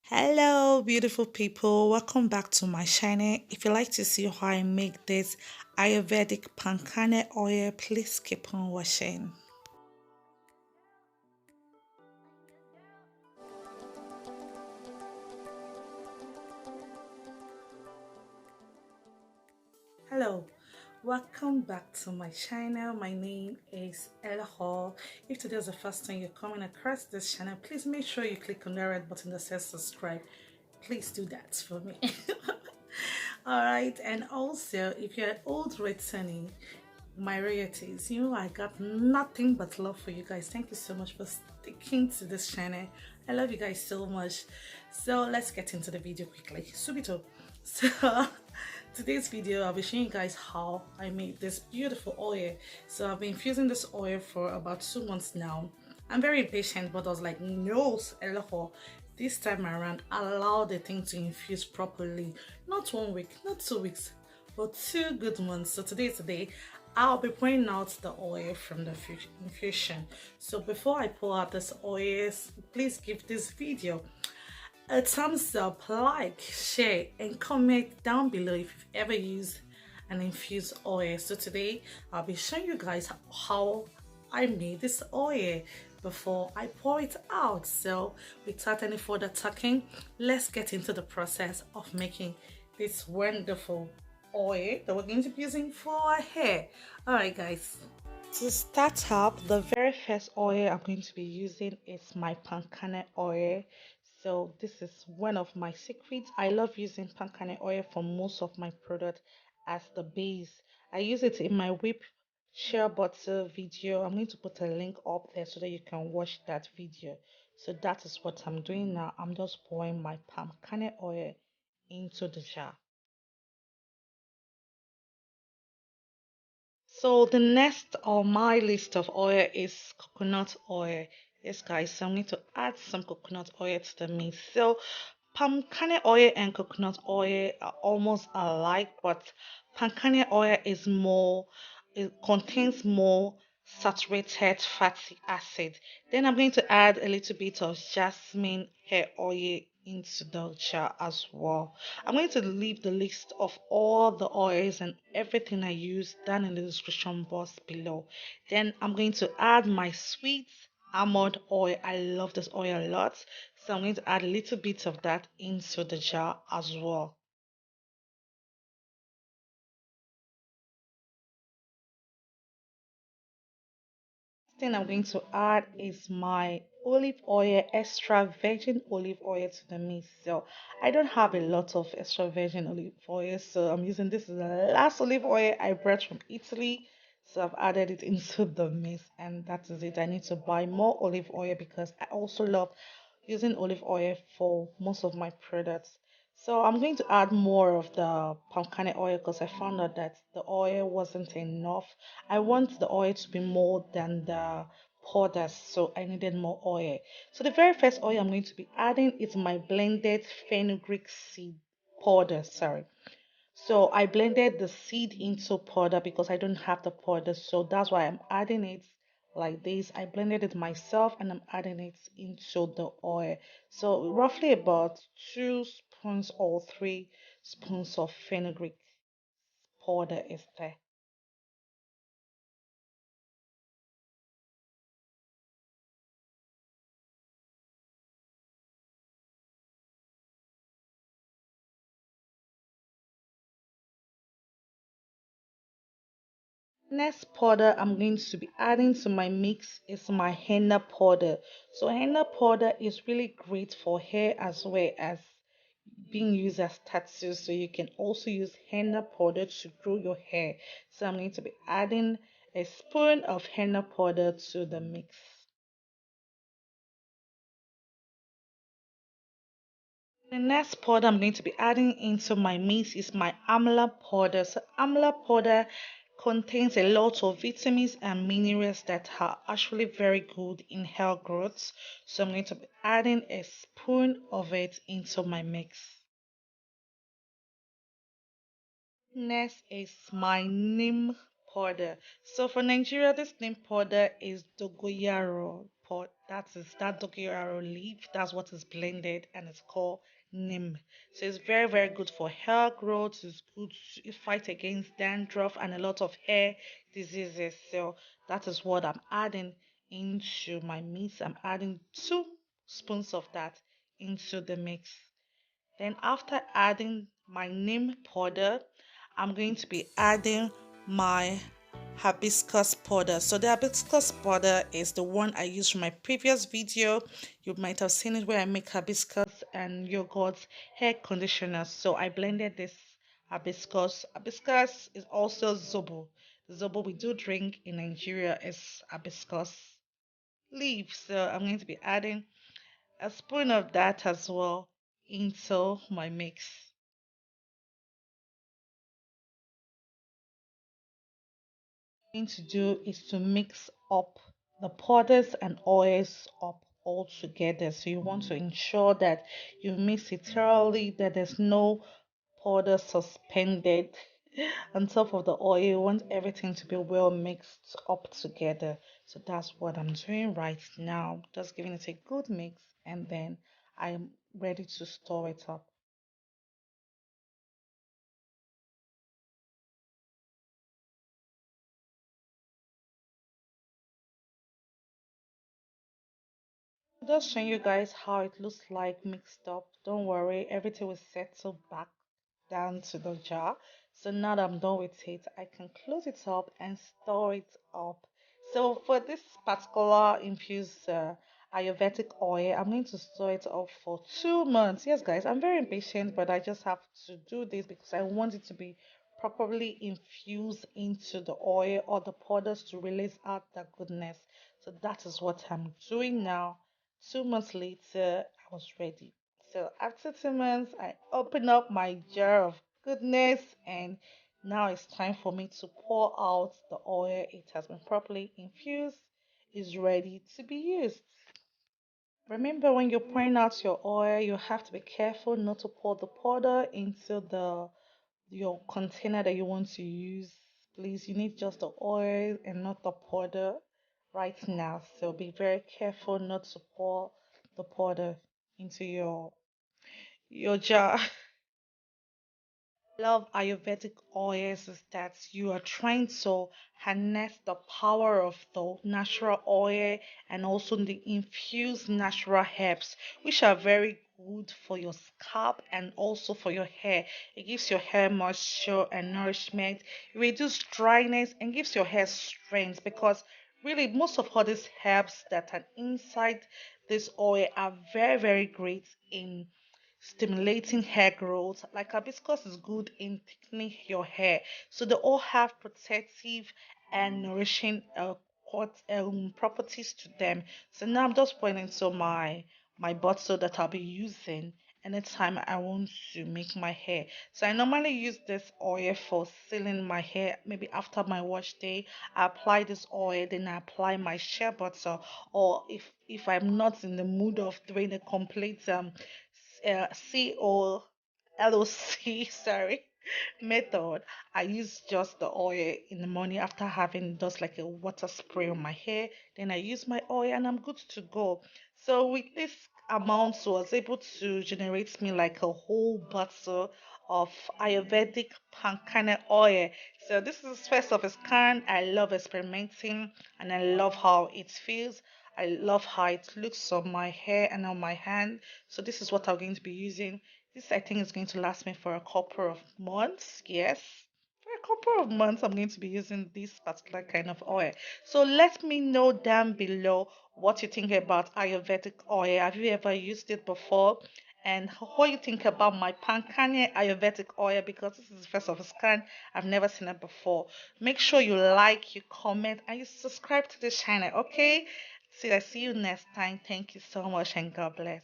Hello, beautiful people. Welcome back to my channel. If you like to see how I make this Ayurvedic Palm Kernel oil, please keep on watching. Hello, welcome back to my channel. My name is Ella Hall. If today is the first time you're coming across this channel, please make sure you click on the red button that says subscribe. Please do that for me. All right, and also if you're old returning, my royalties, I got nothing but love for you guys. Thank you so much for sticking to this channel. I love you guys so much. So let's get into the video quickly. Subito. So today's video, I'll be showing you guys how I made this beautiful oil. So I've been infusing this oil for about 2 months now. I'm very impatient, but I was like, no, Eloho, this time around, allow the thing to infuse properly. Not 1 week, not 2 weeks, but 2 good months. So today is the day. I'll be pouring out the oil from the infusion. So before I pour out this oil, please give this video a thumbs up, like, share, and comment down below if you've ever used an infused oil. So today I'll be showing you guys how I made this oil before I pour it out. So without any further talking, let's get into the process of making this wonderful oil that we're going to be using for our hair. All right, guys. To start up, the very first oil I'm going to be using is my palm kernel oil. So this is one of my secrets. I love using palm kernel oil for most of my products as the base. I use it in my whip shea butter video. I'm going to put a link up there so that you can watch that video. So that is what I'm doing now. I'm just pouring my palm kernel oil into the jar. So the next on my list of oil is coconut oil. Yes, guys, so I'm going to add some coconut oil to the mix. So palm kernel oil and coconut oil are almost alike, but palm kernel oil is more, it contains more saturated fatty acid. Then I'm going to add a little bit of jasmine hair oil into the jar as well. I'm going to leave the list of all the oils and everything I use down in the description box below. Then I'm going to add my sweet almond oil. I love this oil a lot, so I'm going to add a little bit of that into the jar as well. Thing I'm going to add is my olive oil, extra virgin olive oil to the mix. So I don't have a lot of extra virgin olive oil, so I'm using this is the last olive oil I brought from Italy. So I've added it into the mix, and that is it. I need to buy more olive oil because I also love using olive oil for most of my products. So I'm going to add more of the palm kernel oil because I found out that the oil wasn't enough. I want the oil to be more than the powders, so I needed more oil. So the very first oil I'm going to be adding is my blended fenugreek seed powder. Sorry. So I blended the seed into powder because I don't have the powder, so that's why I'm adding it like this. I blended it myself and I'm adding it into the oil. So roughly about 2 spoons or 3 spoons of fenugreek powder is there. Next powder I'm going to be adding to my mix is my henna powder. So henna powder is really great for hair as well as being used as tattoos. So you can also use henna powder to grow your hair. So I'm going to be adding a spoon of henna powder to the mix. The next powder I'm going to be adding into my mix is my Amla powder. So Amla powder contains a lot of vitamins and minerals that are actually very good in hair growth. So I'm going to be adding a spoon of it into my mix. Next is my neem powder. So for Nigeria, this neem powder is dogoyaro pot. That is that dogoyaro leaf. That's what is blended and it's called Neem. So it's very, very good for hair growth. It's good to fight against dandruff and a lot of hair diseases. So that is what I'm adding into my mix. I'm adding 2 spoons of that into the mix. Then after adding my neem powder, I'm going to be adding my hibiscus powder. So the hibiscus powder is the one I used from my previous video. You might have seen it where I make hibiscus and yogurt hair conditioner. So I blended this hibiscus. Hibiscus is also zobo. The zobo we do drink in Nigeria is hibiscus leaf. So I'm going to be adding a spoon of that as well into my mix. Going to do is to mix up the powders and oils up all together. So you want to ensure that you mix it thoroughly, that there's no powder suspended on top of the oil. You want everything to be well mixed up together. So that's what I'm doing right now. Just giving it a good mix and then I'm ready to store it up. Just showing you guys how it looks like mixed up. Don't worry, everything will settle back down to the jar. So now that I'm done with it, I can close it up and store it up. So for this particular infused Ayurvedic oil, I'm going to store it up for 2 months. Yes, guys, I'm very impatient, but I just have to do this because I want it to be properly infused into the oil or the powders to release out the goodness. So that is what I'm doing now. 2 months later, I was ready. So after 2 months, I open up my jar of goodness, and now it's time for me to pour out the oil. It has been properly infused, is ready to be used. Remember, when you're pouring out your oil, you have to be careful not to pour the powder into the your container that you want to use. Please, you need just the oil and not the powder right now. So be very careful not to pour the powder into your jar. Love Ayurvedic oils is that you are trying to harness the power of the natural oil and also the infused natural herbs, which are very good for your scalp and also for your hair. It gives your hair moisture and nourishment, it reduces dryness and gives your hair strength because really most of all these herbs that are inside this oil are very, very great in stimulating hair growth. Like hibiscus is good in thickening your hair. So they all have protective and nourishing properties to them. So now I'm just pointing to my bottle that I'll be using anytime I want to make my hair. So I normally use this oil for sealing my hair. Maybe after my wash day, I apply this oil, then I apply my shea butter. Or if I'm not in the mood of doing a complete COLOC, sorry, method. I use just the oil in the morning after having just like a water spray on my hair. Then I use my oil and I'm good to go. So with this amount, so I was able to generate me like a whole bottle of Ayurvedic Palm Kernel oil. So this is first of its kind. I love experimenting and I love how it feels. I love how it looks on my hair and on my hand. So this is what I'm going to be using. This I think is going to last me for a couple of months. Yes. For a couple of months, I'm going to be using this particular kind of oil. So let me know down below what you think about Ayurvedic oil. Have you ever used it before? And what you think about my Pankanya Ayurvedic oil because this is the first of its kind. I've never seen it before. Make sure you like, you comment, and you subscribe to this channel, okay? See, I see you next time. Thank you so much and God bless.